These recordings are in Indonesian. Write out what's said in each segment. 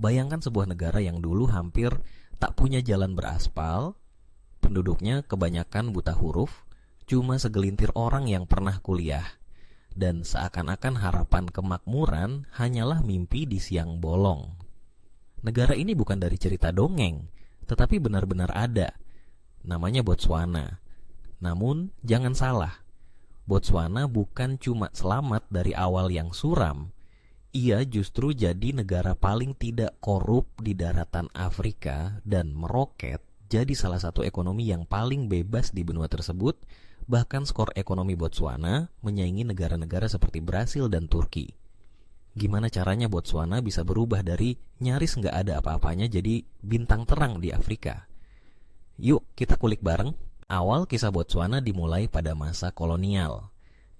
Bayangkan sebuah negara yang dulu hampir tak punya jalan beraspal, penduduknya kebanyakan buta huruf, cuma segelintir orang yang pernah kuliah, dan seakan-akan harapan kemakmuran hanyalah mimpi di siang bolong. Negara ini bukan dari cerita dongeng, tetapi benar-benar ada. Namanya Botswana. Namun, jangan salah. Botswana bukan cuma selamat dari awal yang suram. Ia justru jadi negara paling tidak korup di daratan Afrika dan meroket jadi salah satu ekonomi yang paling bebas di benua tersebut. Bahkan skor ekonomi Botswana menyaingi negara-negara seperti Brasil dan Turki. Gimana caranya Botswana bisa berubah dari nyaris nggak ada apa-apanya jadi bintang terang di Afrika? Yuk kita kulik bareng. Awal kisah Botswana dimulai pada masa kolonial,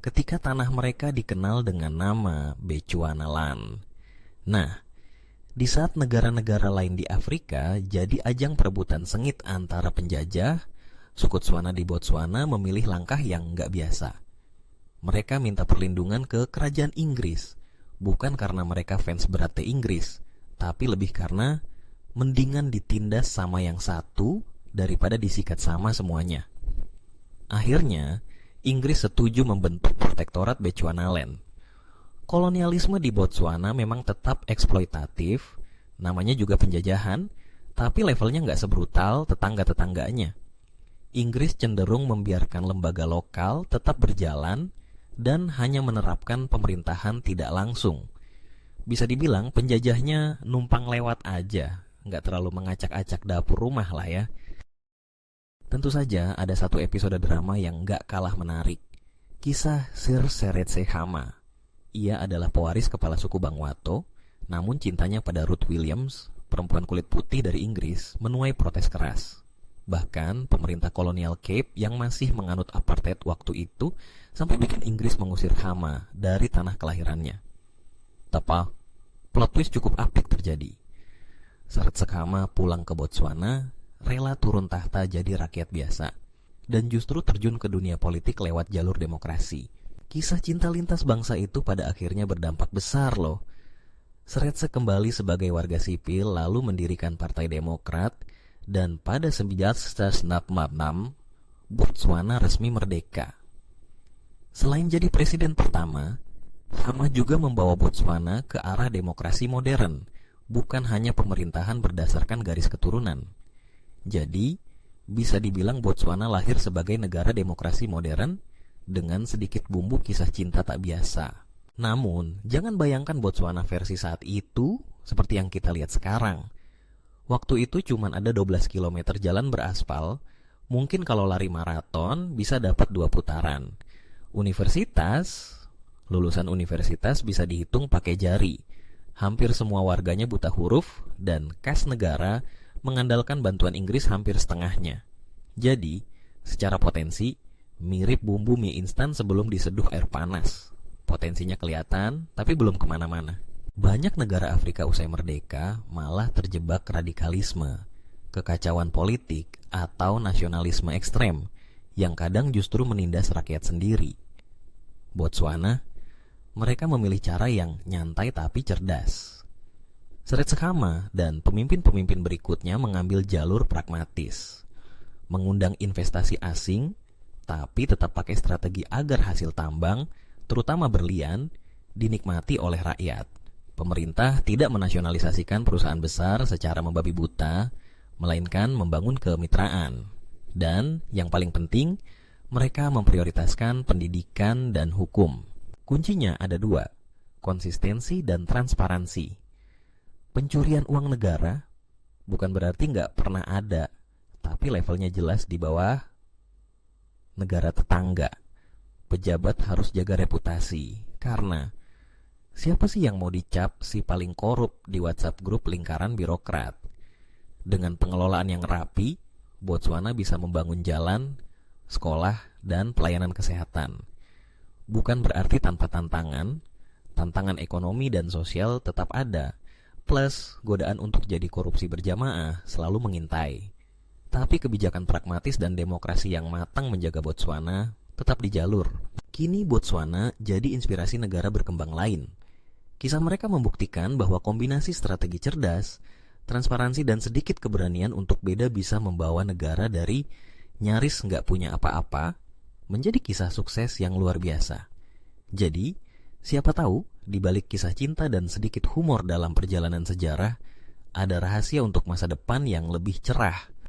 ketika tanah mereka dikenal dengan nama Bechuanaland. Nah, di saat negara-negara lain di Afrika jadi ajang perebutan sengit antara penjajah, suku Tswana di Botswana memilih langkah yang nggak biasa. Mereka minta perlindungan ke kerajaan Inggris, bukan karena mereka fans berat Inggris, tapi lebih karena mendingan ditindas sama yang satu daripada disikat sama semuanya. Akhirnya, Inggris setuju membentuk protektorat Bechuanaland. Kolonialisme di Botswana memang tetap eksploitatif, namanya juga penjajahan, tapi levelnya nggak sebrutal tetangga-tetangganya. Inggris cenderung membiarkan lembaga lokal tetap berjalan dan hanya menerapkan pemerintahan tidak langsung. Bisa dibilang penjajahnya numpang lewat aja, nggak terlalu mengacak-acak dapur rumah lah ya. Tentu saja ada satu episode drama yang gak kalah menarik. Kisah Sir Seretse Khama. Ia adalah pewaris kepala suku Bangwato, namun cintanya pada Ruth Williams, perempuan kulit putih dari Inggris, menuai protes keras. Bahkan pemerintah kolonial Cape yang masih menganut apartheid waktu itu sampai bikin Inggris mengusir Khama dari tanah kelahirannya. Tapi plot twist cukup apik terjadi. Seretse Khama pulang ke Botswana, rela turun tahta jadi rakyat biasa, dan justru terjun ke dunia politik lewat jalur demokrasi. Kisah cinta lintas bangsa itu pada akhirnya berdampak besar loh. Seretse kembali sebagai warga sipil lalu mendirikan Partai Demokrat, dan pada 1966 Botswana resmi merdeka. Selain jadi presiden pertama, Khama juga membawa Botswana ke arah demokrasi modern, bukan hanya pemerintahan berdasarkan garis keturunan. Jadi, bisa dibilang Botswana lahir sebagai negara demokrasi modern dengan sedikit bumbu kisah cinta tak biasa. Namun, jangan bayangkan Botswana versi saat itu seperti yang kita lihat sekarang. Waktu itu cuma ada 12 km jalan beraspal, mungkin kalau lari maraton bisa dapat 2 putaran. Lulusan universitas bisa dihitung pakai jari. Hampir semua warganya buta huruf dan kas negara mengandalkan bantuan Inggris hampir setengahnya. Jadi, secara potensi, mirip bumbu mie instan sebelum diseduh air panas. Potensinya kelihatan, tapi belum kemana-mana. Banyak negara Afrika usai merdeka malah terjebak radikalisme, kekacauan politik, atau nasionalisme ekstrem, yang kadang justru menindas rakyat sendiri. Botswana, mereka memilih cara yang nyantai tapi cerdas. Seretse Khama dan pemimpin-pemimpin berikutnya mengambil jalur pragmatis, mengundang investasi asing, tapi tetap pakai strategi agar hasil tambang, terutama berlian, dinikmati oleh rakyat. Pemerintah tidak menasionalisasikan perusahaan besar secara membabi buta, melainkan membangun kemitraan. Dan yang paling penting, mereka memprioritaskan pendidikan dan hukum. Kuncinya ada 2, konsistensi dan transparansi. Pencurian uang negara bukan berarti nggak pernah ada, tapi levelnya jelas di bawah negara tetangga. Pejabat harus jaga reputasi, karena siapa sih yang mau dicap si paling korup di WhatsApp grup lingkaran birokrat? Dengan pengelolaan yang rapi, Botswana bisa membangun jalan, sekolah, dan pelayanan kesehatan. Bukan berarti tanpa tantangan ekonomi dan sosial tetap ada. Plus, godaan untuk jadi korupsi berjamaah selalu mengintai. Tapi kebijakan pragmatis dan demokrasi yang matang menjaga Botswana tetap di jalur. Kini Botswana jadi inspirasi negara berkembang lain. Kisah mereka membuktikan bahwa kombinasi strategi cerdas, transparansi, dan sedikit keberanian untuk beda bisa membawa negara dari nyaris nggak punya apa-apa menjadi kisah sukses yang luar biasa. Jadi, siapa tahu di balik kisah cinta dan sedikit humor dalam perjalanan sejarah, ada rahasia untuk masa depan yang lebih cerah